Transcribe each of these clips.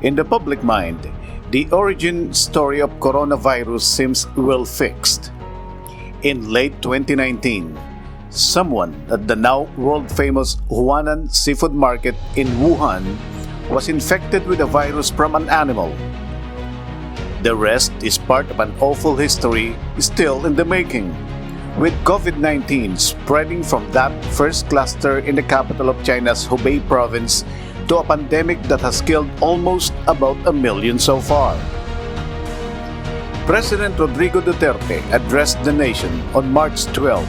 In the public mind, the origin story of coronavirus seems well fixed. In late 2019, someone at the now world-famous Huanan Seafood Market in Wuhan was infected with a virus from an animal. The rest is part of an awful history still in the making, with COVID-19 spreading from that first cluster in the capital of China's Hubei province to a pandemic that has killed almost about 1 million so far. President Rodrigo Duterte addressed the nation on March 12,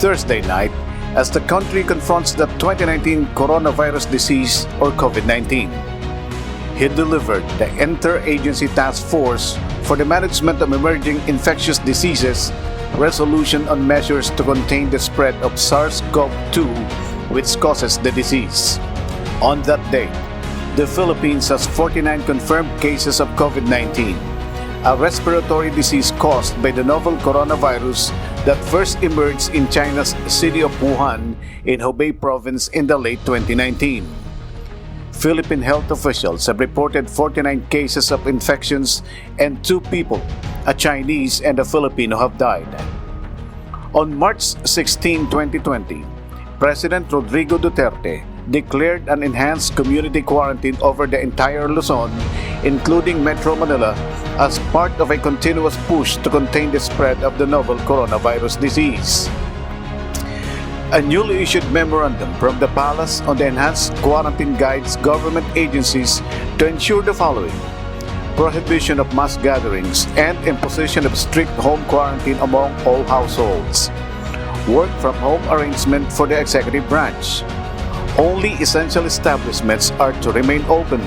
Thursday night, as the country confronts the 2019 coronavirus disease or COVID-19. He delivered the Interagency Task Force for the Management of Emerging Infectious Diseases resolution on measures to contain the spread of SARS-CoV-2, which causes the disease. On that date, the Philippines has 49 confirmed cases of COVID-19, a respiratory disease caused by the novel coronavirus that first emerged in China's city of Wuhan in Hubei province in the late 2019. Philippine health officials have reported 49 cases of infections and 2 people, a Chinese and a Filipino, have died. On March 16, 2020, President Rodrigo Duterte declared an enhanced community quarantine over the entire Luzon, including Metro Manila, as part of a continuous push to contain the spread of the novel coronavirus disease. A newly issued memorandum from the Palace on the enhanced quarantine guides government agencies to ensure the following: prohibition of mass gatherings and imposition of strict home quarantine among all households, work from home arrangement for the executive branch, only essential establishments are to remain open,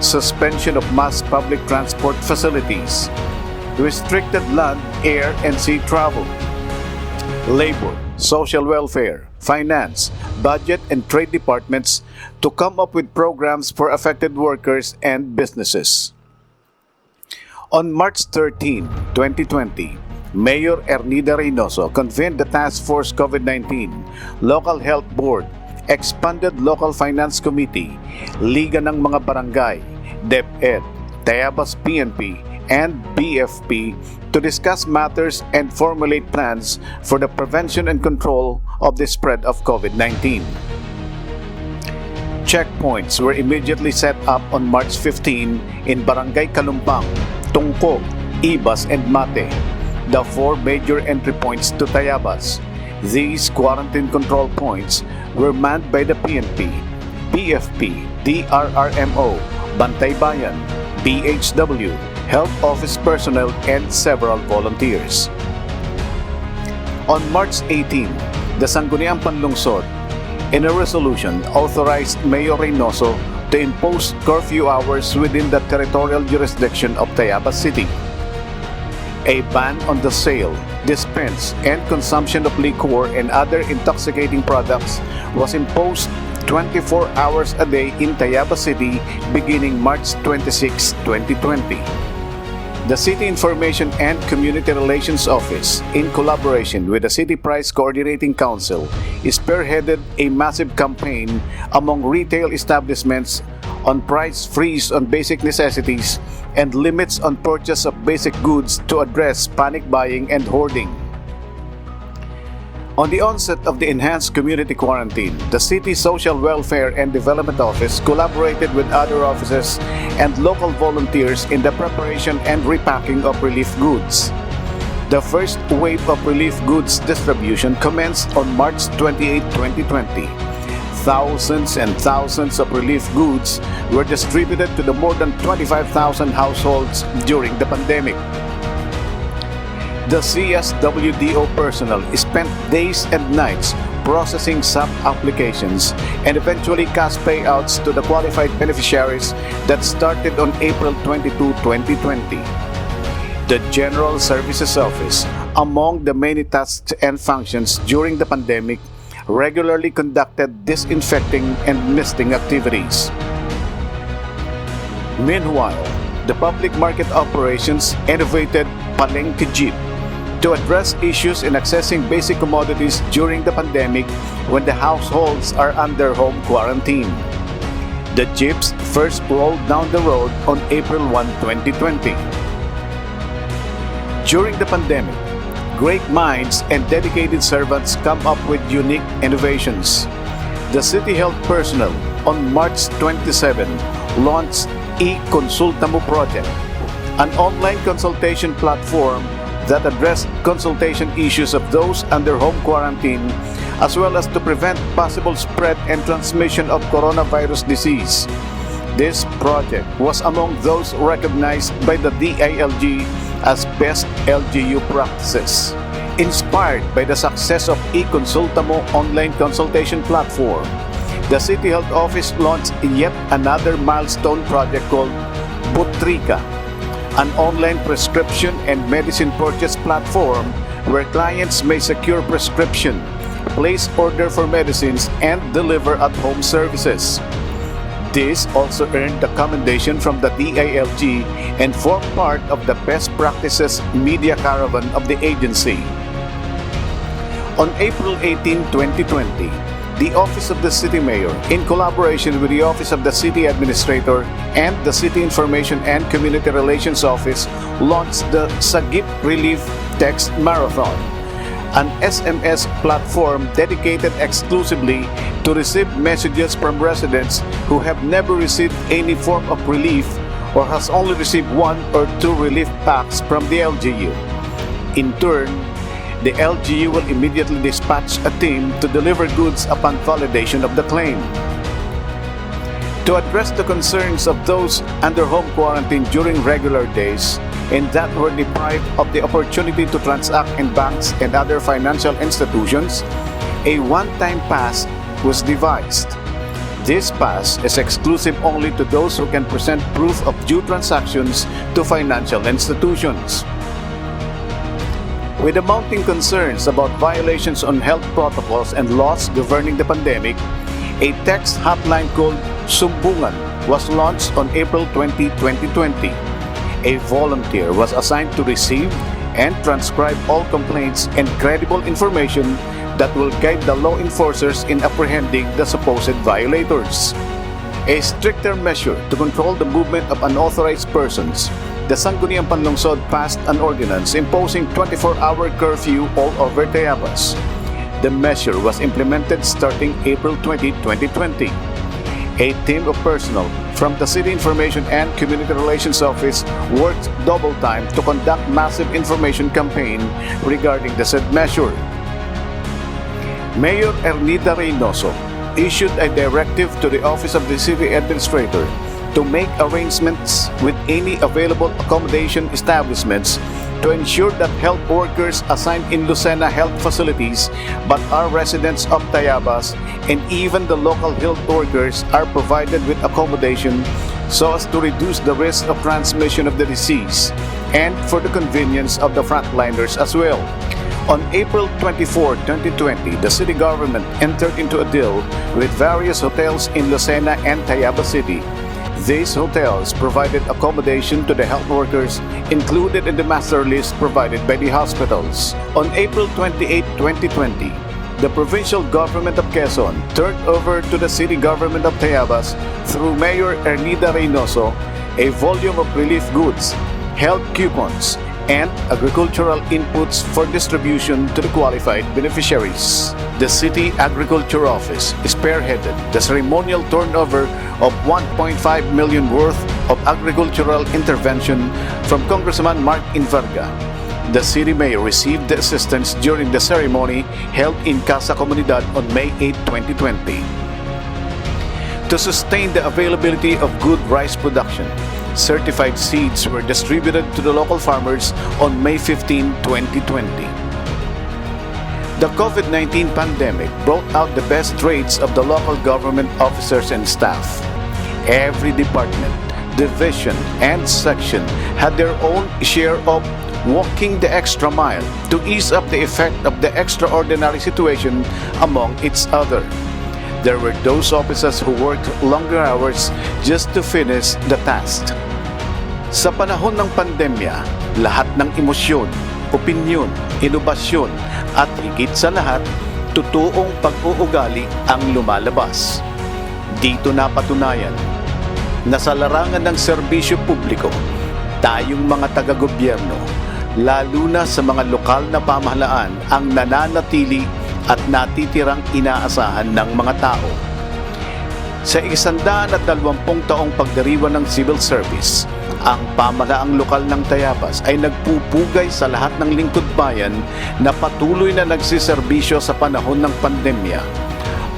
suspension of mass public transport facilities, restricted land, air, and sea travel, labor, social welfare, finance, budget, and trade departments to come up with programs for affected workers and businesses. On March 13, 2020, Mayor Ernida Reynoso convened the Task Force COVID-19, Local Health Board, Expanded Local Finance Committee, Liga ng mga Barangay, DepEd, Tayabas PNP, and BFP to discuss matters and formulate plans for the prevention and control of the spread of COVID-19. Checkpoints were immediately set up on March 15 in Barangay Kalumpang, Tungkog, Ibas, and Mate, the 4 major entry points to Tayabas. These quarantine control points were manned by the PNP, BFP, DRRMO, Bantay Bayan, BHW, Health Office personnel, and several volunteers. On March 18, the Sangguniang Panlungsod, in a resolution, authorized Mayor Reynoso to impose curfew hours within the territorial jurisdiction of Tayabas City. A ban on the sale, dispense, and consumption of liquor and other intoxicating products was imposed 24 hours a day in Tayabas City beginning March 26, 2020. The City Information and Community Relations Office, in collaboration with the City Price Coordinating Council, spearheaded a massive campaign among retail establishments on price freeze on basic necessities and limits on purchase of basic goods to address panic buying and hoarding. On the onset of the enhanced community quarantine, the City Social Welfare and Development Office collaborated with other offices and local volunteers in the preparation and repacking of relief goods. The first wave of relief goods distribution commenced on March 28, 2020. Thousands and thousands of relief goods were distributed to the more than 25,000 households during the pandemic. The CSWDO personnel spent days and nights processing SAP applications and eventually cash payouts to the qualified beneficiaries that started on April 22, 2020. The General Services Office, among the many tasks and functions during the pandemic, regularly conducted disinfecting and misting activities. Meanwhile, the public market operations innovated Palengke Jeep to address issues in accessing basic commodities during the pandemic when the households are under home quarantine. The jeeps first rolled down the road on April 1, 2020. During the pandemic, great minds and dedicated servants come up with unique innovations. The City Health personnel on March 27 launched e-Consulta Mo project, an online consultation platform that addressed consultation issues of those under home quarantine, as well as to prevent possible spread and transmission of coronavirus disease. This project was among those recognized by the DILG as best LGU practices. Inspired by the success of e-Consulta Mo online consultation platform, the City Health Office launched yet another milestone project called Butrika, an online prescription and medicine purchase platform where clients may secure prescription, place order for medicines, and deliver at-home services. This also earned the commendation from the DILG and formed part of the best practices media caravan of the agency. On April 18, 2020, the Office of the City Mayor, in collaboration with the Office of the City Administrator and the City Information and Community Relations Office, launched the Sagip Relief Text Marathon, an SMS platform dedicated exclusively to receive messages from residents who have never received any form of relief or has only received 1 or 2 relief packs from the LGU. In turn, the LGU will immediately dispatch a team to deliver goods upon validation of the claim. To address the concerns of those under home quarantine during regular days and that were deprived of the opportunity to transact in banks and other financial institutions, a one-time pass was devised. This pass is exclusive only to those who can present proof of due transactions to financial institutions. With the mounting concerns about violations on health protocols and laws governing the pandemic, a text hotline called Sumbungan was launched on April 20, 2020. A volunteer was assigned to receive and transcribe all complaints and credible information that will guide the law enforcers in apprehending the supposed violators. A stricter measure to control the movement of unauthorized persons, the Sangguniang Panlungsod passed an ordinance imposing 24-hour curfew all over Tayabas. The measure was implemented starting April 20, 2020. A team of personnel from the City Information and Community Relations Office worked double time to conduct massive information campaign regarding the said measure. Mayor Ernida Reynoso issued a directive to the Office of the City Administrator to make arrangements with any available accommodation establishments to ensure that health workers assigned in Lucena health facilities but are residents of Tayabas and even the local health workers are provided with accommodation so as to reduce the risk of transmission of the disease and for the convenience of the frontliners as well. On April 24, 2020, the city government entered into a deal with various hotels in Lucena and Tayabas City. These hotels provided accommodation to the health workers included in the master list provided by the hospitals. On April 28, 2020, the provincial government of Quezon turned over to the city government of Tayabas through Mayor Ernida Reynoso a volume of relief goods, health coupons, and agricultural inputs for distribution to the qualified beneficiaries. The City Agriculture Office spearheaded the ceremonial turnover of 1.5 million worth of agricultural intervention from Congressman Mark Inverga. The City Mayor received the assistance during the ceremony held in Casa Comunidad on May 8, 2020. To sustain the availability of good rice production, certified seeds were distributed to the local farmers on May 15, 2020. The COVID-19 pandemic brought out the best traits of the local government officers and staff. Every department, division, and section had their own share of walking the extra mile to ease up the effect of the extraordinary situation among each other. There were those officers who worked longer hours just to finish the task. Sa panahon ng pandemya, lahat ng emosyon, opinyon, inobasyon, at higit sa lahat, totoong pag-uugali ang lumalabas. Dito napatunayan na sa larangan ng serbisyo publiko, tayong mga taga-gobyerno, lalo na sa mga lokal na pamahalaan ang nananatili at natitirang inaasahan ng mga tao. Sa 120 taong pagdiriwang ng civil service, ang pamahalaang lokal ng Tayabas ay nagpupugay sa lahat ng lingkod bayan na patuloy na nagsiserbisyo sa panahon ng pandemya.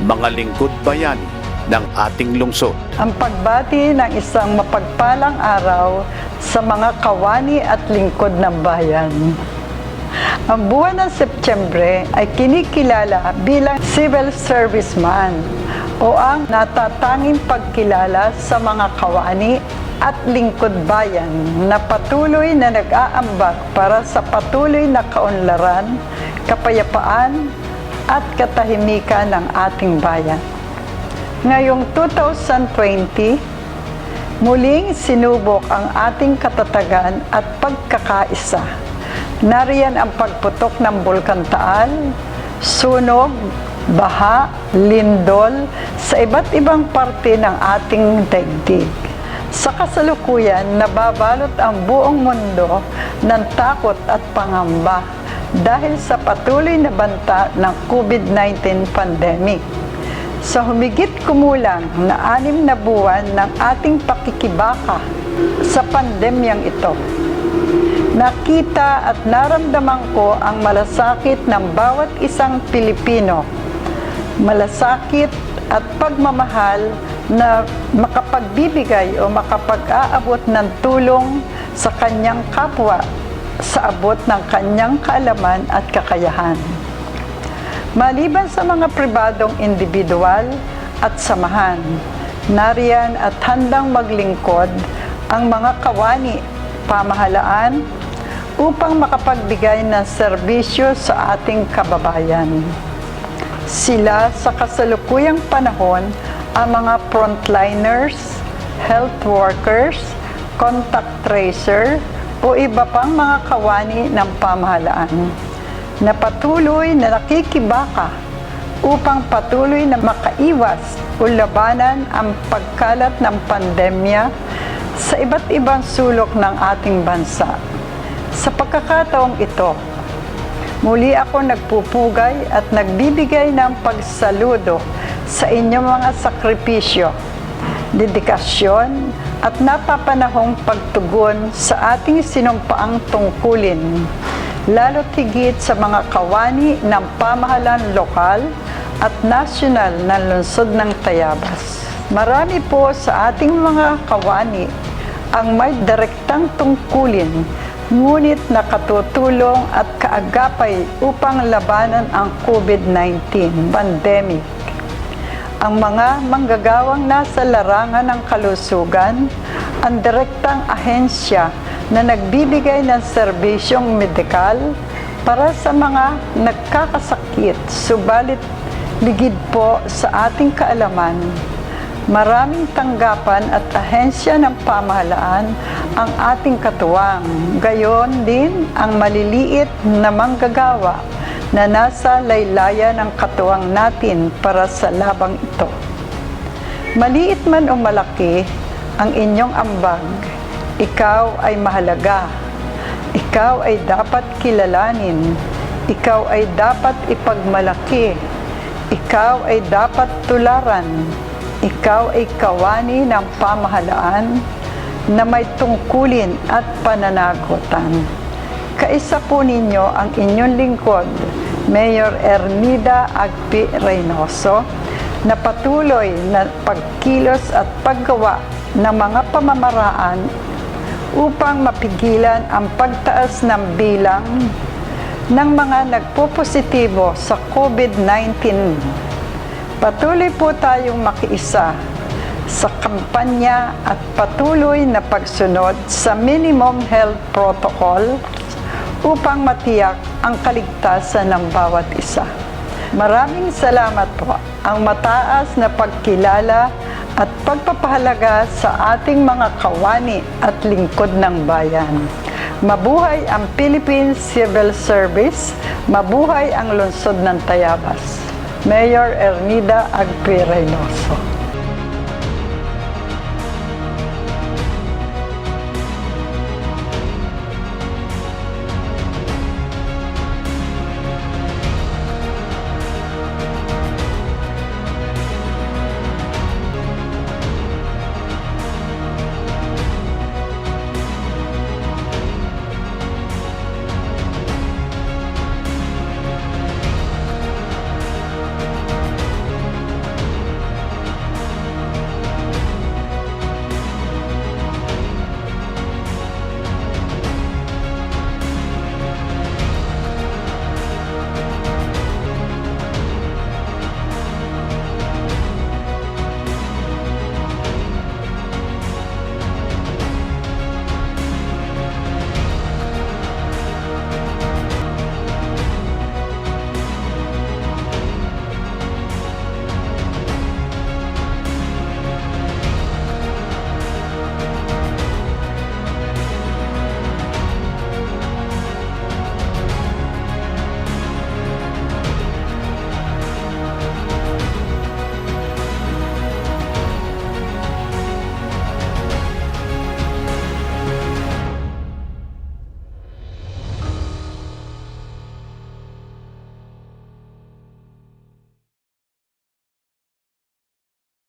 Mga lingkod bayani ng ating lungsod. Ang pagbati ng isang mapagpalang araw sa mga kawani at lingkod ng bayan. Ang buwan ng Setyembre ay kinikilala bilang Civil Serviceman o ang natatanging pagkilala sa mga kawani at lingkod bayan na patuloy na nag-aambag para sa patuloy na kaunlaran, kapayapaan at katahimikan ng ating bayan. Ngayong 2020, muling sinubok ang ating katatagan at pagkakaisa. Nariyan ang pagputok ng Bulkan Taal, sunog, baha, lindol sa iba't ibang parte ng ating daigdig. Sa kasalukuyan, nababalot ang buong mundo ng takot at pangamba dahil sa patuloy na banta ng COVID-19 pandemic. Sa humigit kumulang na 6 na buwan ng ating pakikibaka sa pandemyang ito, nakita at naramdaman ko ang malasakit ng bawat isang Pilipino. Malasakit at pagmamahal na makapagbibigay o makapag-aabot ng tulong sa kanyang kapwa sa abot ng kanyang kaalaman at kakayahan. Maliban sa mga pribadong individual at samahan, nariyan at handang maglingkod ang mga kawani, pamahalaan, upang makapagbigay ng serbisyo sa ating kababayan. Sila sa kasalukuyang panahon ang mga frontliners, health workers, contact tracer, o iba pang mga kawani ng pamahalaan na patuloy na nakikibaka upang patuloy na makaiwas o labanan ang pagkalat ng pandemya sa iba't ibang sulok ng ating bansa. Sa pagkakataong ito, muli ako nagpupugay at nagbibigay ng pagsaludo sa inyong mga sakripisyo, dedikasyon at napapanahong pagtugon sa ating sinumpaang tungkulin, lalo't higit sa mga kawani ng pamahalaan lokal at nasyonal ng lungsod ng Tayabas. Marami po sa ating mga kawani ang may direktang tungkulin, ngunit nakatutulong at kaagapay upang labanan ang COVID-19 pandemic. Ang mga manggagawang nasa larangan ng kalusugan, ang direktang ahensya na nagbibigay ng serbisyong medikal para sa mga nagkakasakit, subalit ligid po sa ating kaalaman. Maraming tanggapan at ahensya ng pamahalaan ang ating katuwang. Gayon din ang maliliit na manggagawa na nasa laylayan ng katuwang natin para sa labang ito. Maliit man o malaki ang inyong ambag, ikaw ay mahalaga. Ikaw ay dapat kilalanin. Ikaw ay dapat ipagmalaki. Ikaw ay dapat tularan. Ikaw ay kawani ng pamahalaan na may tungkulin at pananagutan. Kaisa po ninyo ang inyong lingkod, Mayor Ernida Agpi Reynoso, na patuloy na pagkilos at paggawa ng mga pamamaraan upang mapigilan ang pagtaas ng bilang ng mga nagpopositibo sa COVID-19. Patuloy po tayong makiisa sa kampanya at patuloy na pagsunod sa minimum health protocol upang matiyak ang kaligtasan ng bawat isa. Maraming salamat po. Ang mataas na pagkilala at pagpapahalaga sa ating mga kawani at lingkod ng bayan. Mabuhay ang Philippine Civil Service, mabuhay ang lungsod ng Tayabas. Mayor Ernida Agpi Reynoso.